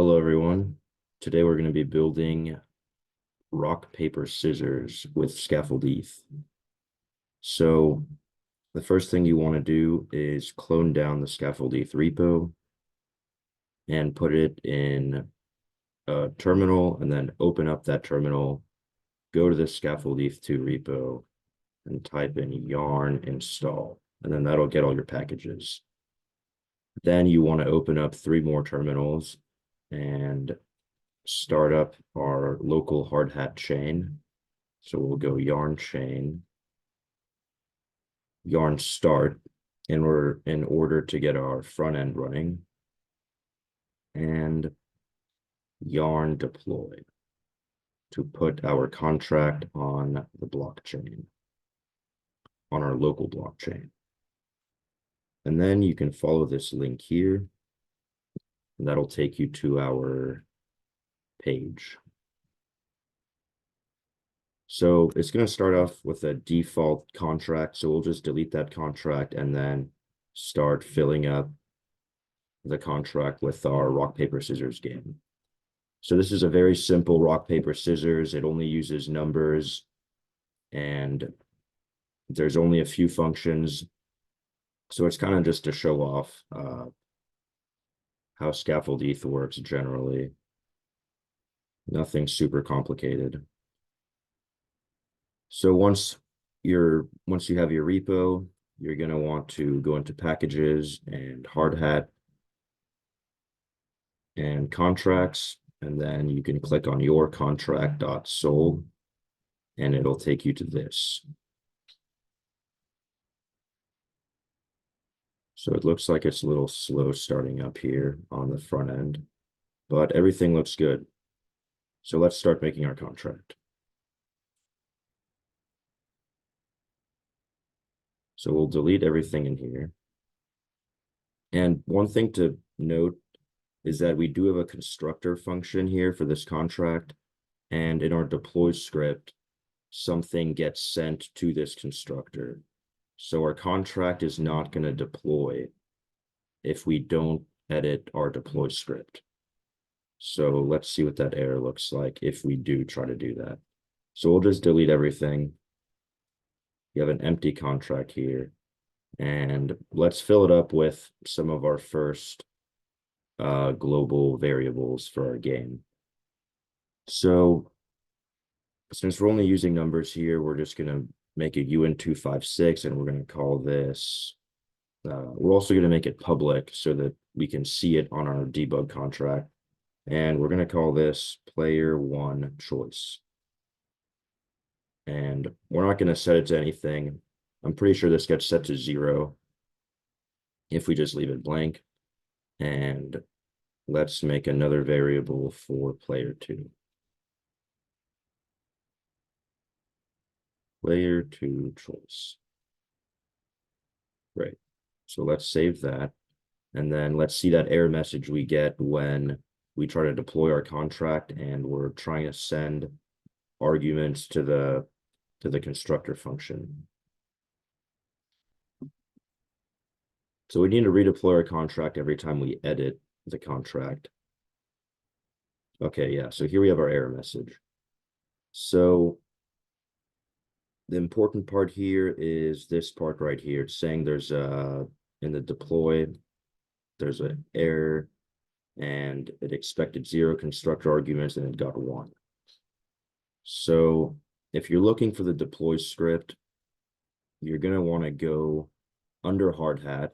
Hello, everyone. Today we're going to be building rock, paper, scissors with Scaffold-Eth. So the first thing you want to do is clone down the Scaffold-Eth repo and put it in a terminal, and then open up that terminal, go to the Scaffold-Eth-2 repo and type in yarn install, and then that'll get all your packages. Then you want to open up 3 more terminals and start up our local hard hat chain. So we'll go yarn chain, yarn start, and we're in order to get our front end running, and yarn deploy to put our contract on the blockchain, on our local blockchain. And then you can follow this link here, and that'll take you to our page. So it's going to start off with a default contract. So we'll just delete that contract and then start filling up the contract with our rock, paper, scissors game. So this is a very simple rock, paper, scissors. It only uses numbers, and there's only a few functions. So it's kind of just to show off how Scaffold-Eth works generally. Nothing super complicated. So once you have your repo, you're going to want to go into packages and hard hat and contracts, and then you can click on your contract.sold, and it'll take you to this. So it looks like it's a little slow starting up here on the front end, but everything looks good. So let's start making our contract. So we'll delete everything in here. And one thing to note is that we do have a constructor function here for this contract, and in our deploy script, something gets sent to this constructor. So our contract is not going to deploy if we don't edit our deploy script. So let's see what that error looks like if we do try to do that. So we'll just delete everything. You have an empty contract here, and let's fill it up with some of our first global variables for our game. So since we're only using numbers here, we're just going to make a UN256, and we're going to call this, we're also going to make it public so that we can see it on our debug contract. And we're going to call this player 1 choice. And we're not going to set it to anything. I'm pretty sure this gets set to 0 if we just leave it blank. And let's make another variable for player 2. Player 2 choice. Great. So let's save that. And then let's see that error message we get when we try to deploy our contract and we're trying to send arguments to the constructor function. So we need to redeploy our contract every time we edit the contract. Okay, yeah, so here we have our error message. So the important part here is this part right here. It's saying there's in the deploy, there's an error, and it expected 0 constructor arguments, and it got 1. So if you're looking for the deploy script, you're going to want to go under hard hat,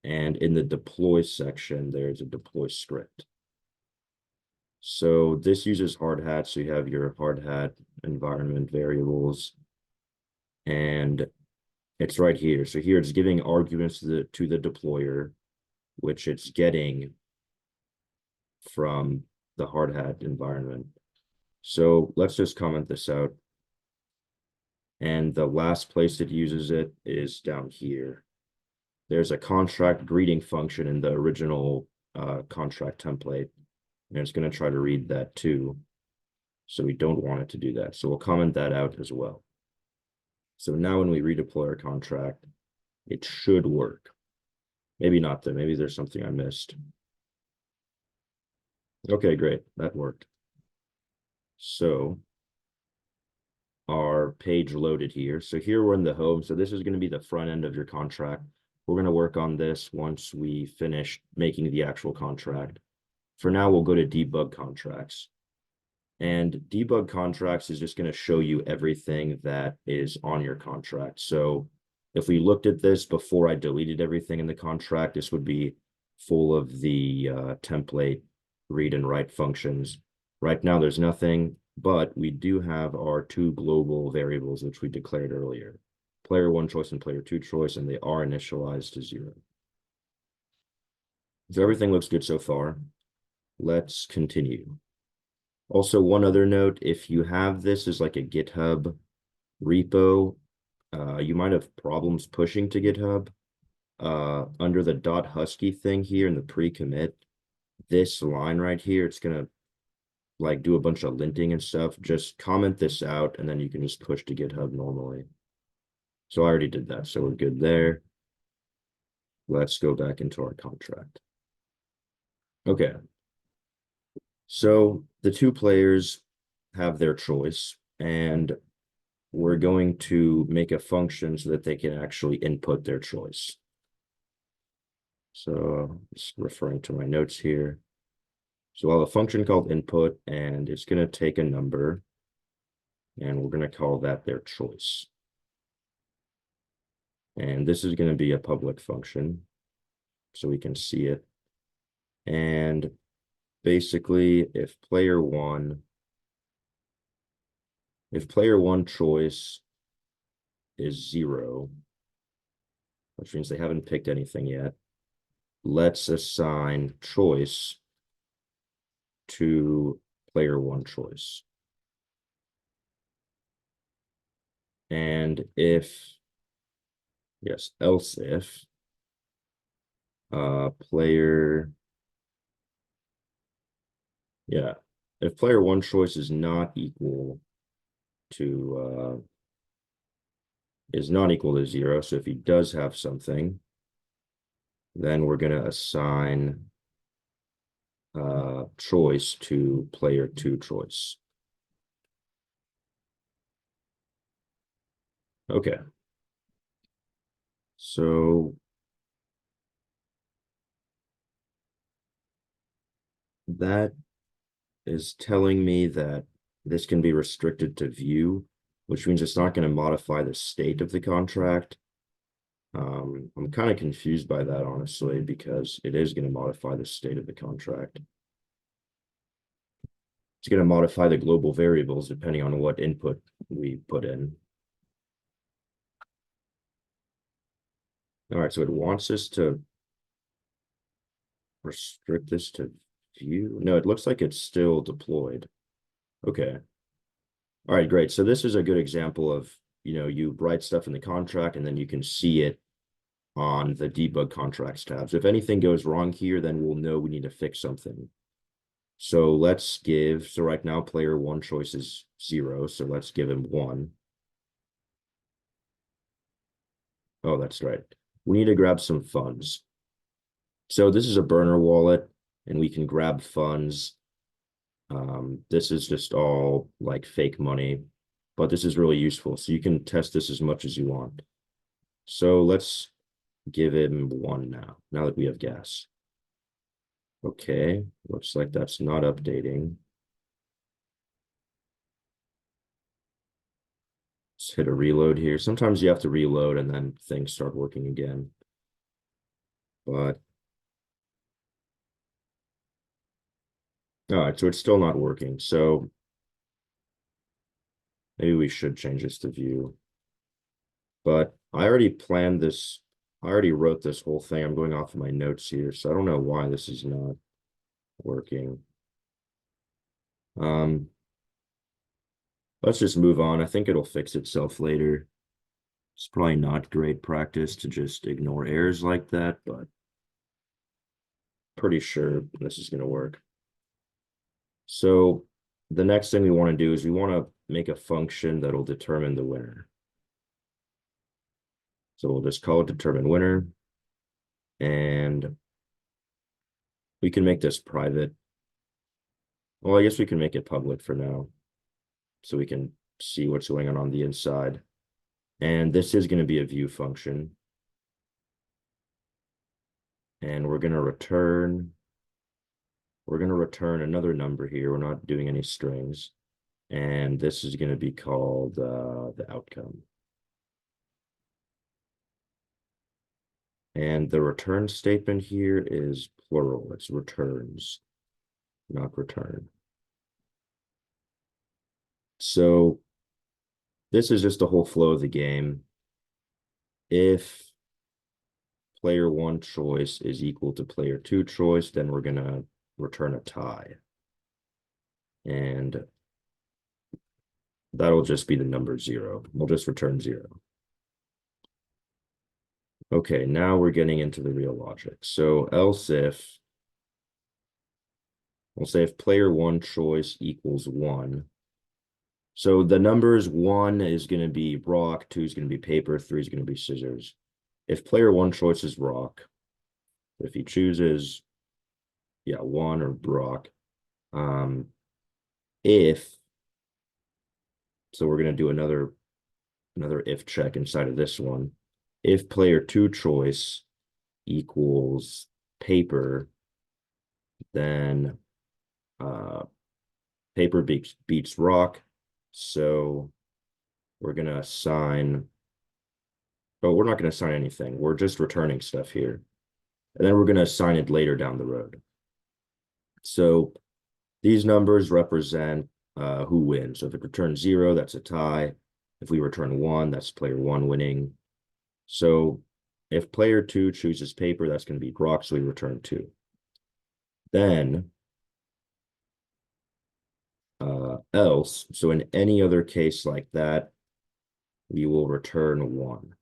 and in the deploy section, there's a deploy script. So this uses hard hat, so you have your hard hat environment variables, and it's right here. So here it's giving arguments to the deployer, which it's getting from the hard hat environment. So let's just comment this out. And the last place it uses it is down here. There's a contract greeting function in the original contract template, and it's going to try to read that too. So we don't want it to do that. So we'll comment that out as well. So now when we redeploy our contract, it should work. Maybe not though. Maybe there's something I missed. Okay, great. That worked. So our page loaded here. So here we're in the home. So this is going to be the front end of your contract. We're going to work on this once we finish making the actual contract. For now, we'll go to debug contracts. And debug contracts is just going to show you everything that is on your contract. So if we looked at this before I deleted everything in the contract, this would be full of the template read and write functions. Right now, there's nothing, but we do have our two global variables, which we declared earlier, player one choice and player two choice, and they are initialized to 0. So everything looks good so far. Let's continue. Also, one other note, if you have this as like a GitHub repo, you might have problems pushing to GitHub. Under the .husky thing here in the pre-commit, this line right here, it's gonna like do a bunch of linting and stuff. Just comment this out and then you can just push to GitHub normally. So I already did that, so we're good there. Let's go back into our contract. Okay. So the two players have their choice, and we're going to make a function so that they can actually input their choice. So just referring to my notes here. So I'll have a function called input, and it's going to take a number, and we're going to call that their choice. And this is going to be a public function, so we can see it. And basically, if player one choice is 0, which means they haven't picked anything yet, let's assign choice to player one choice. And else if player one choice is not equal to 0, so if he does have something, then we're going to assign choice to player two choice. Okay. So that is telling me that this can be restricted to view, which means it's not going to modify the state of the contract. I'm kind of confused by that, honestly, because it is going to modify the state of the contract. It's going to modify the global variables depending on what input we put in. All right, so it wants us to restrict this to view. No, it looks like it's still deployed. Okay. All right, great. So this is a good example of, you write stuff in the contract and then you can see it on the debug contracts tab. So if anything goes wrong here, then we'll know we need to fix something. So so right now player one choice is 0. So let's give him 1. Oh, that's right. We need to grab some funds. So this is a burner wallet and we can grab funds. This is just all like fake money, but this is really useful. So you can test this as much as you want. So let's give him 1 now that we have gas. Okay, looks like that's not updating. Let's hit a reload here. Sometimes you have to reload and then things start working again. But all right, so it's still not working. So maybe we should change this to view. But I already planned this. I already wrote this whole thing. I'm going off of my notes here, so I don't know why this is not working. Let's just move on. I think it'll fix itself later. It's probably not great practice to just ignore errors like that, but pretty sure this is going to work. So the next thing we want to do is we want to make a function that'll determine the winner. So we'll just call it determine winner, and we can make this private. Well, I guess we can make it public for now, so we can see what's going on the inside. And this is going to be a view function. And we're going to return another number here. We're not doing any strings. And this is going to be called the outcome. And the return statement here is plural. It's returns, not return. So this is just the whole flow of the game. If player one choice is equal to player two choice, then we're going to return a tie. And that'll just be the number 0. We'll just return 0. Okay, now we're getting into the real logic. So else if, we'll say if player one choice equals 1. So the numbers 1 is going to be rock, 2 is going to be paper, 3 is going to be scissors. If player one choice is rock, if he chooses, 1 or rock, so we're going to do another if check inside of this one. If player two choice equals paper, then paper beats rock. So we're going to assign, oh, we're not going to assign anything. We're just returning stuff here. And then we're going to assign it later down the road. So these numbers represent who wins. So if it returns 0, that's a tie. If we return 1, that's player 1 winning. So if player 2 chooses paper, that's going to be rock, so we return 2. Then else, so in any other case like that, we will return 1.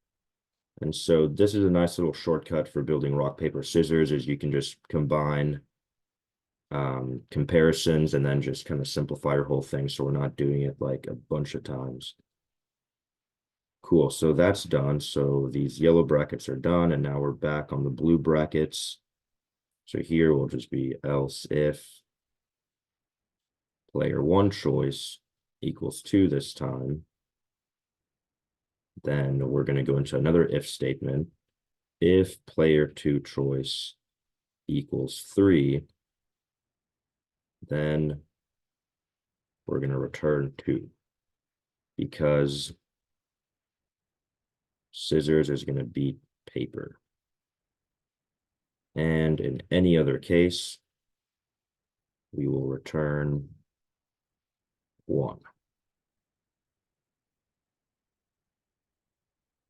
And so this is a nice little shortcut for building rock, paper, scissors, is you can just combine comparisons and then just kind of simplify your whole thing, so we're not doing it like a bunch of times. Cool, so that's done. So these yellow brackets are done, and now we're back on the blue brackets. So here will just be else if player one choice equals 2 this time. Then we're going to go into another if statement. If player two choice equals 3, then we're going to return 2, because scissors is going to beat paper. And in any other case, we will return 1.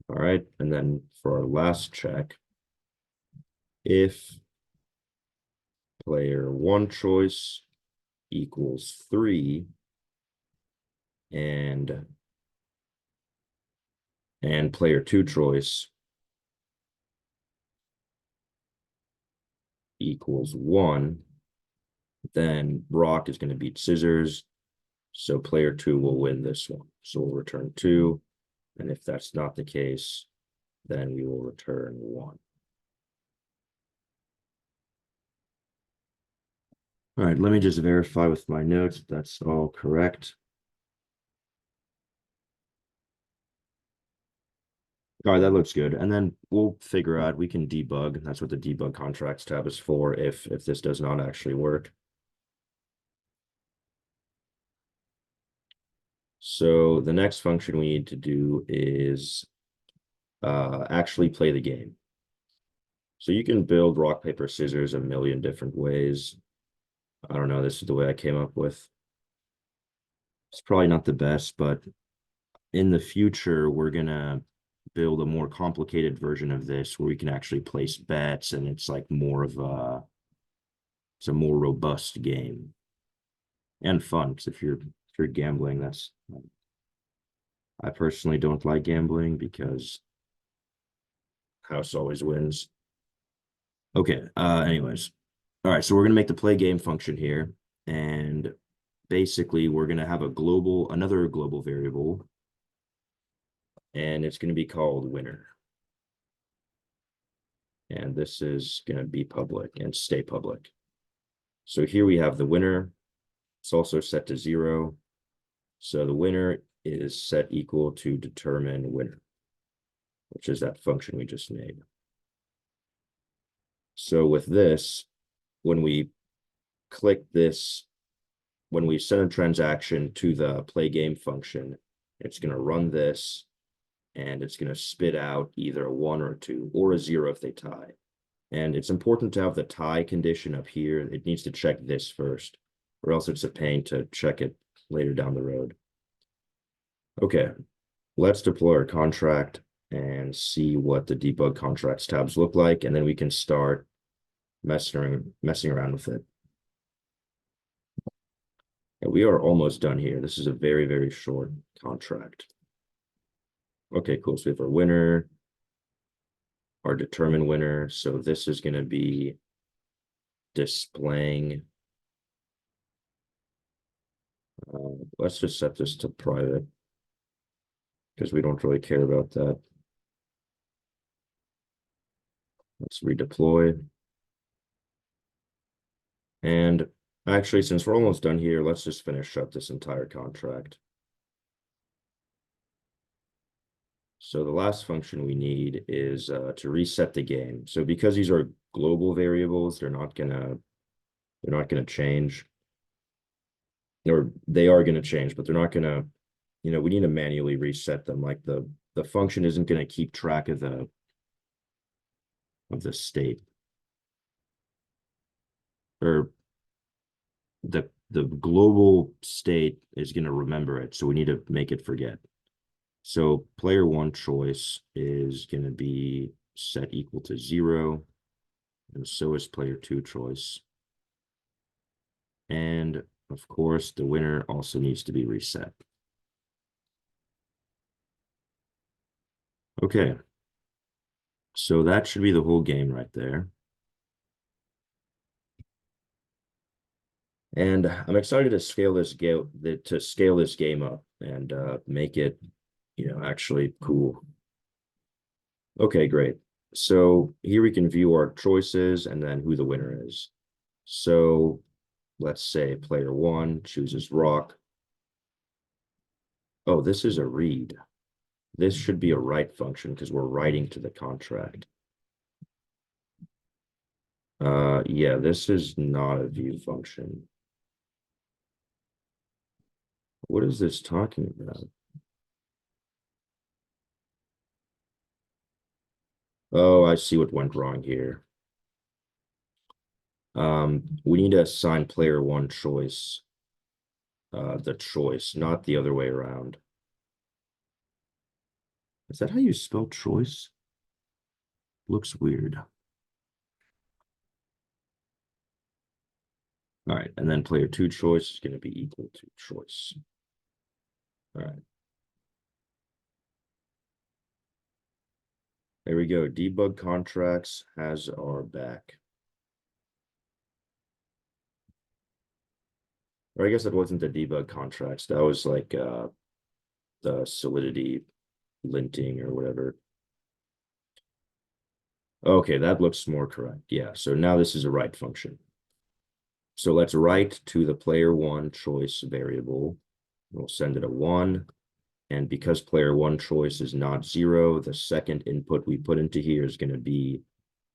All right, and then for our last check, if player one choice equals 3 and player two choice equals 1, then rock is going to beat scissors. So player 2 will win this one. So we'll return 2. And if that's not the case, then we will return 1. All right, let me just verify with my notes if that's all correct. All right, that looks good. And then we'll figure out, we can debug. That's what the debug contracts tab is for if this does not actually work. So the next function we need to do is actually play the game. So you can build rock, paper, scissors a million different ways. I don't know, this is the way I came up with. It's probably not the best, but in the future, we're gonna build a more complicated version of this where we can actually place bets, and it's like more of it's a more robust game and fun. Because if you're gambling, that's, I personally don't like gambling because house always wins. Okay, anyways. All right, so we're gonna make the play game function here, and basically we're gonna have another global variable, and it's gonna be called winner. And this is gonna be public and stay public. So here we have the winner, It's also set to 0. So the winner is set equal to determine winner, which is that function we just made. So with this, when we click this, when we send a transaction to the play game function, it's going to run this, and it's going to spit out either a 1 or a 2 or a 0 if they tie. And it's important to have the tie condition up here. It needs to check this first, or else it's a pain to check it later down the road. Okay, let's deploy our contract and see what the debug contracts tabs look like, and then we can start messing around with it. And we are almost done here. This is a very, very short contract. Okay, cool. So we have our winner, our determine winner. So this is going to be displaying. Let's just set this to private because we don't really care about that. Let's redeploy. And actually, since we're almost done here, let's just finish up this entire contract. So the last function we need is to reset the game. So because these are global variables, they're not gonna change. Or they are gonna change, but they're not gonna, we need to manually reset them. Like the function isn't gonna keep track of the state. Or the global state is gonna remember it, so we need to make it forget. So player 1 choice is going to be set equal to 0, and so is player 2 choice. And of course, the winner also needs to be reset. Okay, so that should be the whole game right there. And I'm excited to scale this game up and make it, actually cool. Okay, great. So here we can view our choices and then who the winner is. So let's say player 1 chooses rock. Oh, this is a read. This should be a write function because we're writing to the contract. Yeah, this is not a view function. What is this talking about? Oh, I see what went wrong here. We need to assign player 1 choice, the choice, not the other way around. Is that how you spell choice? Looks weird. All right, and then player 2 choice is going to be equal to choice. All right. There we go. Debug contracts has our back. Or I guess that wasn't the debug contracts. That was like the solidity linting or whatever. Okay, that looks more correct. Yeah, so now this is a write function. So let's write to the player 1 choice variable. We'll send it a 1. And because player 1 choice is not 0, the second input we put into here is going to be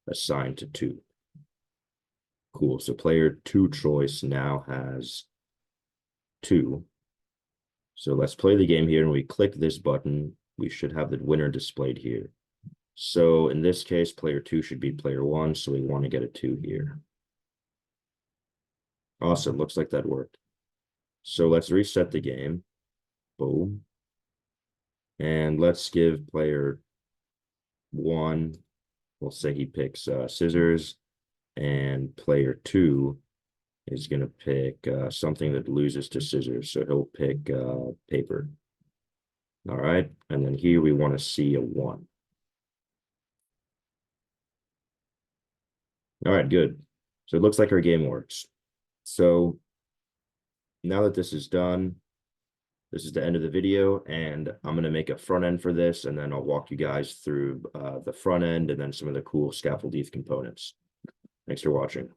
assigned to 2. Cool. So player 2 choice now has 2. So let's play the game here, and we click this button. We should have the winner displayed here. So in this case, player 2 should be player 1, so we want to get a 2 here. Awesome. Looks like that worked. So let's reset the game. Boom. And let's give player 1, we'll say he picks scissors, and player 2 is going to pick something that loses to scissors. So he'll pick paper. All right. And then here we want to see a 1. All right, good. So it looks like our game works. So now that this is done, this is the end of the video, and I'm going to make a front end for this, and then I'll walk you guys through the front end and then some of the cool Scaffold-Eth components. Thanks for watching.